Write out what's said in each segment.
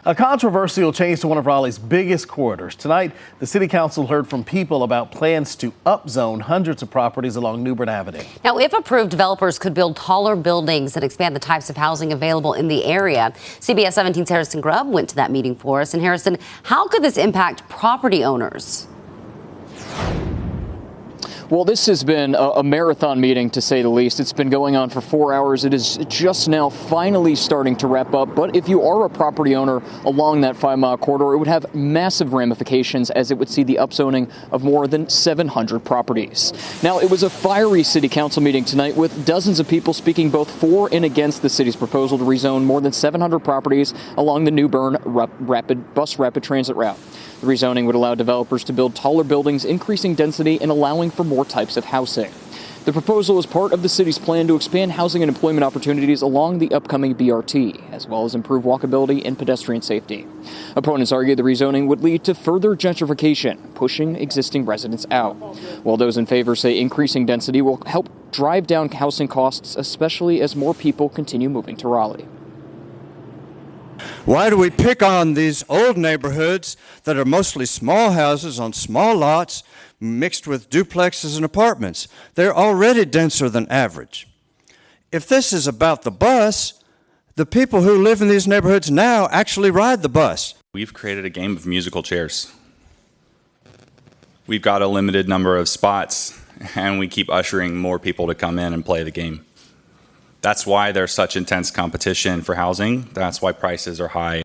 A controversial change to one of Raleigh's biggest corridors. Tonight, the City Council heard from people about plans to upzone hundreds of properties along Bern Ave. Now, if approved, developers could build taller buildings and expand the types of housing available in the area. CBS 17's Harrison Grubb went to that meeting for us. And Harrison, how could this impact property owners? Well, this has been a marathon meeting, to say the least. It's been going on for 4 hours. It is just now finally starting to wrap up. But if you are a property owner along that 5-mile corridor, it would have massive ramifications, as it would see the upzoning of more than 700 properties. Now, it was a fiery city council meeting tonight, with dozens of people speaking both for and against the city's proposal to rezone more than 700 properties along the New Bern rapid transit route. The rezoning would allow developers to build taller buildings, increasing density and allowing for more types of housing. The proposal is part of the city's plan to expand housing and employment opportunities along the upcoming BRT, as well as improve walkability and pedestrian safety. Opponents argue the rezoning would lead to further gentrification, pushing existing residents out, while those in favor say increasing density will help drive down housing costs, especially as more people continue moving to Raleigh. Why do we pick on these old neighborhoods that are mostly small houses on small lots mixed with duplexes and apartments? They're already denser than average. If this is about the bus, the people who live in these neighborhoods now actually ride the bus. We've created a game of musical chairs. We've got a limited number of spots, and we keep ushering more people to come in and play the game. That's why there's such intense competition for housing. That's why prices are high.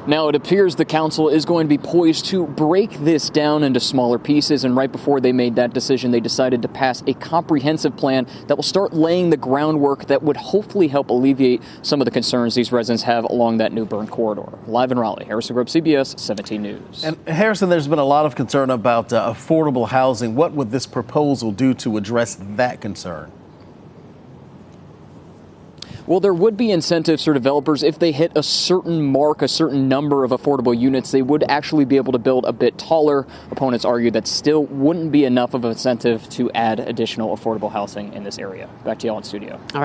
Now, it appears the council is going to be poised to break this down into smaller pieces, and right before they made that decision, they decided to pass a comprehensive plan that will start laying the groundwork that would hopefully help alleviate some of the concerns these residents have along that New Bern corridor. Live in Raleigh, Harrison Grubb, CBS 17 News. And Harrison, there's been a lot of concern about affordable housing. What would this proposal do to address that concern? Well, there would be incentives for developers if they hit a certain mark, a certain number of affordable units. They would actually be able to build a bit taller. Opponents argue that still wouldn't be enough of an incentive to add additional affordable housing in this area. Back to y'all in studio. All right.